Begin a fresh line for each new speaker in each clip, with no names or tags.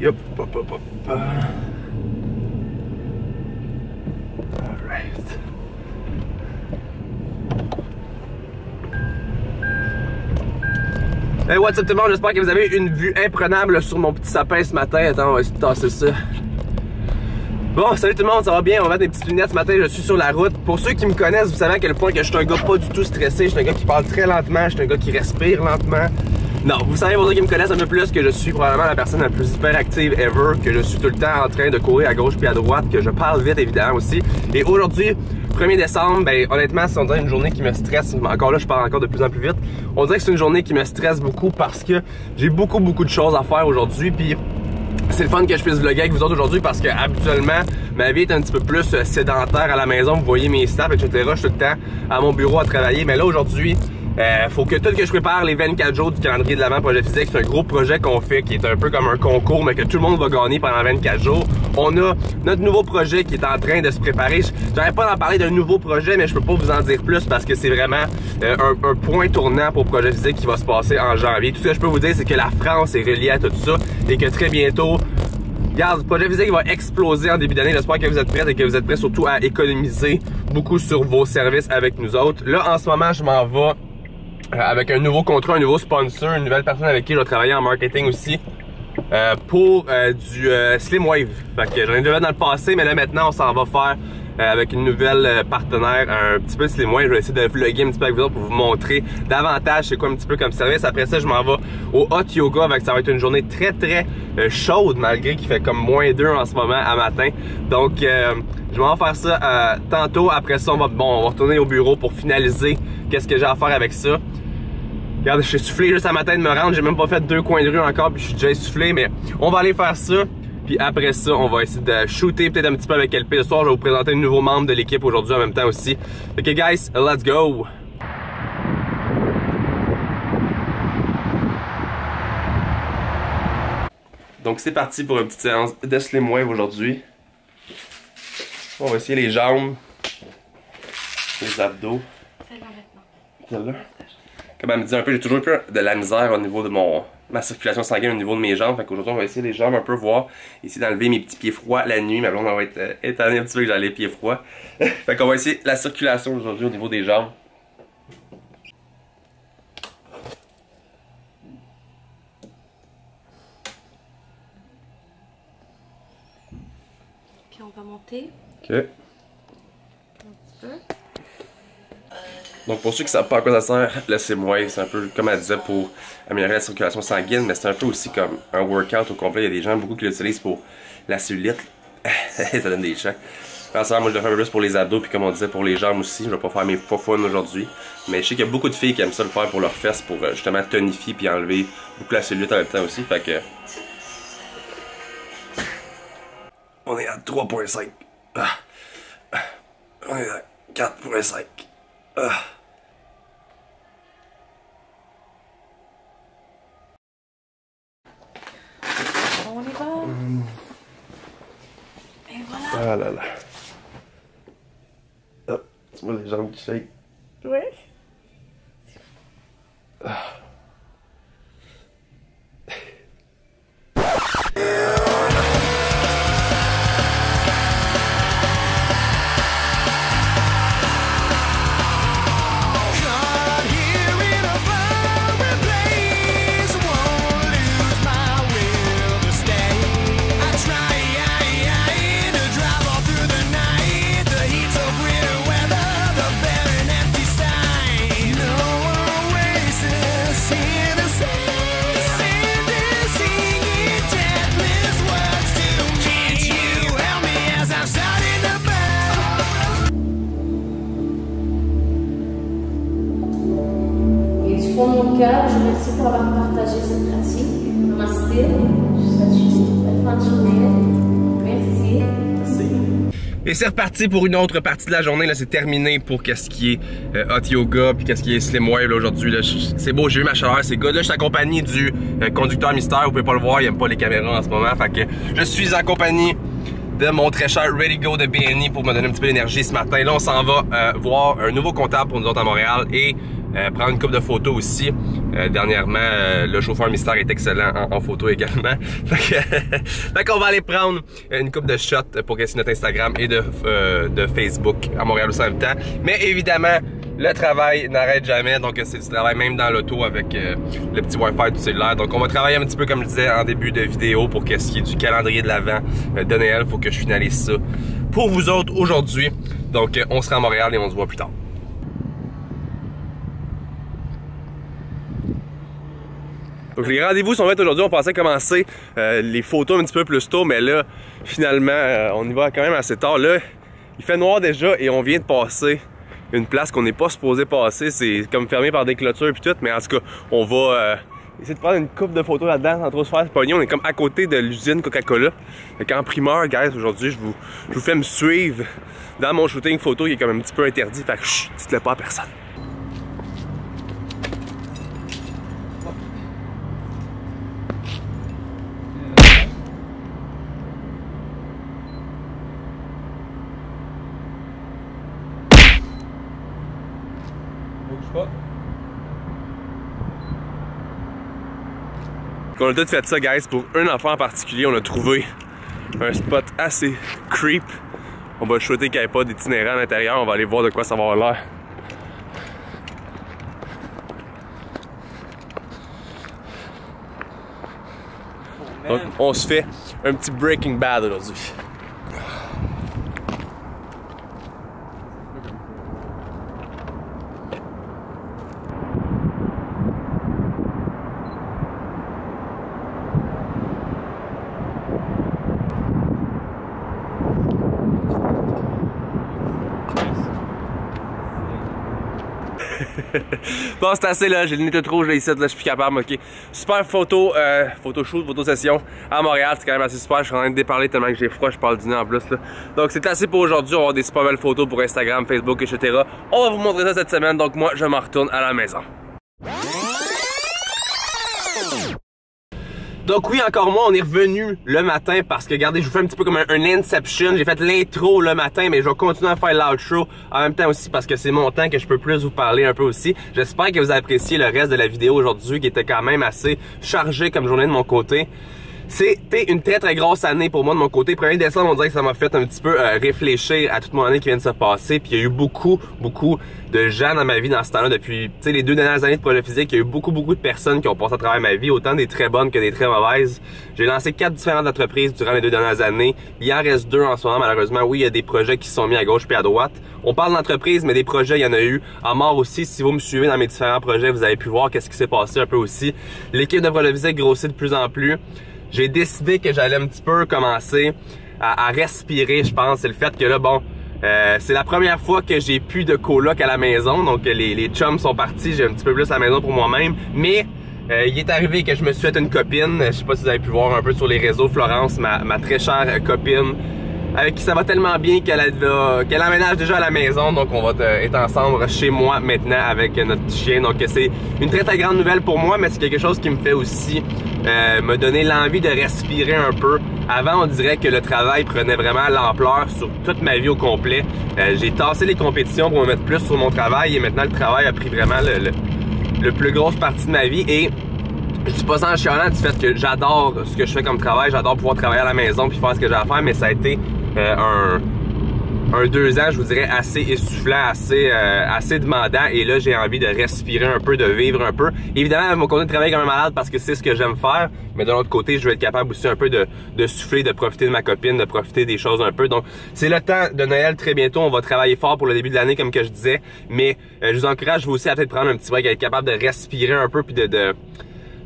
Hop, hop, hop, hop. Alright. Hey, what's up tout le monde? J'espère que vous avez une vue imprenable sur mon petit sapin ce matin. Attends, on va essayer de tasser ça. Bon, salut tout le monde, ça va bien? On va mettre des petites lunettes ce matin, je suis sur la route. Pour ceux qui me connaissent, vous savez à quel point que je suis un gars pas du tout stressé. Je suis un gars qui parle très lentement, je suis un gars qui respire lentement. Non, vous savez, pour ceux qui me connaissent un peu plus, que je suis probablement la personne la plus hyperactive ever, que je suis tout le temps en train de courir à gauche puis à droite, que je parle vite évidemment aussi. Et aujourd'hui, 1er décembre, ben honnêtement, c'est on dirait une journée qui me stresse. Encore là, je parle encore de plus en plus vite. On dirait que c'est une journée qui me stresse beaucoup parce que j'ai beaucoup de choses à faire aujourd'hui. Puis c'est le fun que je puisse vlogger avec vous autres aujourd'hui parce que habituellement, ma vie est un petit peu plus sédentaire à la maison. Vous voyez mes snaps, etc. Je suis tout le temps à mon bureau à travailler. Mais là, aujourd'hui, faut que tout que je prépare les 24 jours du calendrier de l'Avent Projet Physique. C'est un gros projet qu'on fait qui est un peu comme un concours, mais que tout le monde va gagner pendant 24 jours. On a notre nouveau projet qui est en train de se préparer. J'arrête pas d'en parler d'un nouveau projet, mais je peux pas vous en dire plus parce que c'est vraiment un point tournant pour Projet Physique qui va se passer en janvier. Tout ce que je peux vous dire, c'est que la France est reliée à tout ça et que très bientôt, regarde, le Projet Physique va exploser en début d'année. J'espère que vous êtes prêts et que vous êtes prêts surtout à économiser beaucoup sur vos services avec nous autres. Là, en ce moment, je m'en vais avec un nouveau contrat, un nouveau sponsor, une nouvelle personne avec qui je vais travailler en marketing aussi pour du Slim Wave. Fait que j'en ai déjà fait dans le passé, mais là maintenant on s'en va faire avec une nouvelle partenaire un petit peu Slim Wave. Je vais essayer de vlogger un petit peu avec vous autres pour vous montrer davantage c'est quoi un petit peu comme service. Après ça, je m'en vais au Hot Yoga, avec ça va être une journée très chaude malgré qu'il fait comme -2 en ce moment à matin. Donc je m'en vais faire ça tantôt. Après ça, on va retourner au bureau pour finaliser qu'est-ce que j'ai à faire avec ça. Regarde, je suis essoufflé juste à matin de me rendre. J'ai même pas fait 2 coins de rue encore, puis je suis déjà essoufflé. Mais on va aller faire ça. Puis après ça, on va essayer de shooter peut-être un petit peu avec LP. Ce soir, je vais vous présenter un nouveau membre de l'équipe aujourd'hui en même temps aussi. Ok, guys, let's go! Donc c'est parti pour une petite séance de Slim Wave aujourd'hui. On va essayer les jambes, les abdos. Celle-là maintenant. Celle-là. Comme elle me dit un peu, j'ai toujours un peu de la misère au niveau de ma circulation sanguine, au niveau de mes jambes. Fait qu'aujourd'hui, on va essayer les jambes un peu, voir, essayer d'enlever mes petits pieds froids la nuit. Ma blonde va être étonnée un petit peu que j'ai les pieds froids. Fait qu'on va essayer la circulation aujourd'hui au niveau des jambes.
Puis on va monter.
Ok. Un petit peu. Donc pour ceux qui ne savent pas à quoi ça sert, le Slim Wave, c'est un peu comme elle disait pour améliorer la circulation sanguine, mais c'est un peu aussi comme un workout au complet. Il y a des gens beaucoup qui l'utilisent pour la cellulite. Ça donne des chants. Moi je le fais un peu plus pour les abdos, puis comme on disait pour les jambes aussi. Je vais pas faire mes faux-fun aujourd'hui. Mais je sais qu'il y a beaucoup de filles qui aiment ça le faire pour leurs fesses, pour justement tonifier puis enlever beaucoup la cellulite en même temps aussi. Fait que on est à 3.5. On est à 4.5.
On y va. Et voilà.
Ah là là. Oh, tu vois les jambes qui shake.
Oui.
Pour mon cœur, je vous remercie pour avoir partagé cette pratique. Namasté. Je vous souhaite juste une belle fin de journée. Merci.
Et c'est reparti pour une autre partie de la journée. Là, c'est terminé pour qu'est-ce qui est Hot Yoga puis qu'est-ce qui est Slim Wave aujourd'hui. C'est beau, j'ai eu ma chaleur, c'est good. Là, je suis accompagné du conducteur mystère. Vous pouvez pas le voir, il aime pas les caméras en ce moment. Fait que je suis accompagné de mon très cher Ready Go de BNI pour me donner un petit peu d'énergie ce matin. Là, on s'en va voir un nouveau comptable pour nous autres à Montréal et prendre une couple de photos aussi. Dernièrement, le chauffeur mystère est excellent en photo également. Fait qu'on va aller prendre une couple de shots pour gagner notre Instagram et de Facebook à Montréal aussi en même temps. Mais évidemment, le travail n'arrête jamais, donc c'est du travail même dans l'auto avec le petit Wi-Fi du cellulaire. Donc on va travailler un petit peu comme je disais en début de vidéo pour qu'est-ce qui est du calendrier de l'Avent de Noël. Faut que je finalise ça pour vous autres aujourd'hui. Donc on sera à Montréal et on se voit plus tard. Donc les rendez-vous sont faits aujourd'hui, on pensait commencer les photos un petit peu plus tôt, mais là, finalement, on y va quand même assez tard. Là, il fait noir déjà et on vient de passer une place qu'on n'est pas supposé passer. C'est comme fermé par des clôtures et tout, mais en tout cas, on va essayer de prendre une couple de photos là-dedans sans trop se faire pognon. On est comme à côté de l'usine Coca-Cola. Fait en primeur, guys, aujourd'hui, je vous fais me suivre dans mon shooting photo qui est comme un petit peu interdit. Fait que chut, dites-le pas à personne. On a tout fait ça, guys, pour un enfant en particulier. On a trouvé un spot assez creep. On va shooter qu'il n'y ait pas d'itinérant à l'intérieur. On va aller voir de quoi ça va avoir l'air. Donc, on se fait un petit Breaking Bad aujourd'hui. Bon, c'est assez là, j'ai le nez tout rouge là ici, là, je suis plus capable, ok. Super photo, photoshoot, photosession à Montréal, c'est quand même assez super, je suis en train de déparler tellement que j'ai froid, je parle du nez en plus là. Donc c'est assez pour aujourd'hui, on va avoir des super belles photos pour Instagram, Facebook, etc. On va vous montrer ça cette semaine, donc moi je m'en retourne à la maison. Donc oui, encore moi, on est revenu le matin parce que, regardez, je vous fais un petit peu comme un Inception. J'ai fait l'intro le matin, mais je vais continuer à faire l'outro en même temps aussi parce que c'est mon temps que je peux plus vous parler un peu aussi. J'espère que vous appréciez le reste de la vidéo aujourd'hui qui était quand même assez chargée comme journée de mon côté. C'était une très très grosse année pour moi de mon côté. 1er décembre, on dirait que ça m'a fait un petit peu réfléchir à toute mon année qui vient de se passer. Puis il y a eu beaucoup de gens dans ma vie dans ce temps-là depuis les 2 dernières années de projet physique. Il y a eu beaucoup de personnes qui ont passé à travers ma vie, autant des très bonnes que des très mauvaises. J'ai lancé 4 différentes entreprises durant les 2 dernières années. Il en reste 2 en ce moment malheureusement. Oui, il y a des projets qui sont mis à gauche puis à droite. On parle d'entreprise, mais des projets, il y en a eu. En mort aussi, si vous me suivez dans mes différents projets, vous avez pu voir qu'est-ce qui s'est passé un peu aussi. L'équipe de projet physique grossit de plus en plus. J'ai décidé que j'allais un petit peu commencer à respirer, je pense. C'est le fait que là, bon, c'est la première fois que j'ai plus de coloc à la maison. Donc, les chums sont partis. J'ai un petit peu plus à la maison pour moi-même. Mais, il est arrivé que je me suis fait une copine. Je sais pas si vous avez pu voir un peu sur les réseaux. Florence, ma très chère copine, avec qui ça va tellement bien qu'elle aménage déjà à la maison. Donc on va être ensemble chez moi maintenant avec notre petit chien. Donc c'est une très très grande nouvelle pour moi, mais c'est quelque chose qui me fait aussi me donner l'envie de respirer un peu. Avant, on dirait que le travail prenait vraiment l'ampleur sur toute ma vie au complet. J'ai tassé les compétitions pour me mettre plus sur mon travail et maintenant le travail a pris vraiment le plus grosse partie de ma vie. Et je dis pas ça en chialant du fait que j'adore ce que je fais comme travail, j'adore pouvoir travailler à la maison puis faire ce que j'ai à faire, mais ça a été un 2 ans, je vous dirais, assez essoufflant, assez demandant, et là j'ai envie de respirer un peu, de vivre un peu. Évidemment, mon côté de travail comme un malade parce que c'est ce que j'aime faire, mais de l'autre côté, je vais être capable aussi un peu de souffler, de profiter de ma copine, de profiter des choses un peu. Donc c'est le temps de Noël très bientôt, on va travailler fort pour le début de l'année comme que je disais, mais je vous encourage vous aussi à peut-être prendre un petit break, à être capable de respirer un peu puis de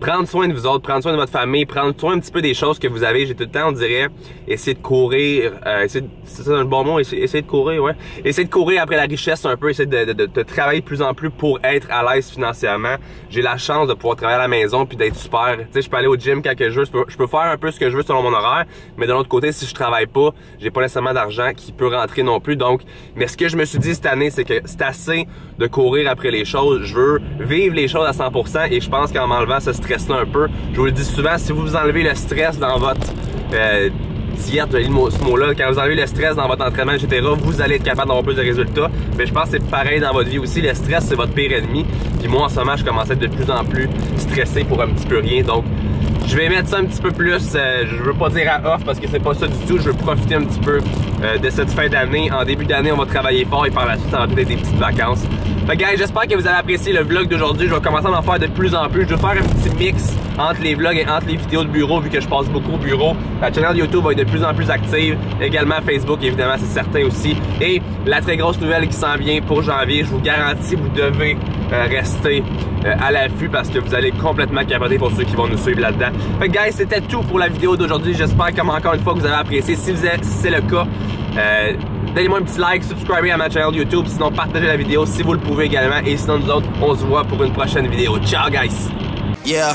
prendre soin de vous autres, prendre soin de votre famille, prendre soin un petit peu des choses que vous avez. J'ai tout le temps, on dirait, essayer de courir, c'est ça un bon mot, essayer de courir, ouais. Essayer de courir après la richesse un peu, essayer de travailler de plus en plus pour être à l'aise financièrement. J'ai la chance de pouvoir travailler à la maison puis d'être super. Tu sais, je peux aller au gym quand je veux, je peux faire un peu ce que je veux selon mon horaire, mais de l'autre côté, si je travaille pas, j'ai pas nécessairement d'argent qui peut rentrer non plus. Donc, mais ce que je me suis dit cette année, c'est que c'est assez de courir après les choses. Je veux vivre les choses à 100% et je pense qu'en m'enlevant ce stress-là un peu, je vous le dis souvent, si vous enlevez le stress dans votre hier, j'ai dit ce mot-là, quand vous avez le stress dans votre entraînement, etc., vous allez être capable d'avoir plus de résultats. Mais je pense que c'est pareil dans votre vie aussi. Le stress, c'est votre pire ennemi. Puis moi, en ce moment, je commence à être de plus en plus stressé pour un petit peu rien. Donc, je vais mettre ça un petit peu plus, je veux pas dire à off parce que c'est pas ça du tout. Je veux profiter un petit peu de cette fin d'année. En début d'année, on va travailler fort et par la suite, ça va peut-être des petites vacances. Fait que, guys, j'espère que vous avez apprécié le vlog d'aujourd'hui. Je vais commencer à en faire de plus en plus. Je vais faire un petit mix entre les vlogs et entre les vidéos de bureau vu que je passe beaucoup au bureau. La chaîne YouTube va être de plus en plus active. Également Facebook, évidemment, c'est certain aussi. Et la très grosse nouvelle qui s'en vient pour janvier, je vous garantis, vous devez rester à l'affût parce que vous allez complètement capoter pour ceux qui vont nous suivre là-dedans. Fait que, guys, c'était tout pour la vidéo d'aujourd'hui. J'espère, comme encore une fois, que vous avez apprécié. Si c'est le cas, donnez-moi un petit like, subscribez à ma chaîne YouTube, sinon partagez la vidéo si vous le pouvez également. Et sinon, nous autres, on se voit pour une prochaine vidéo. Ciao, guys!
Yeah.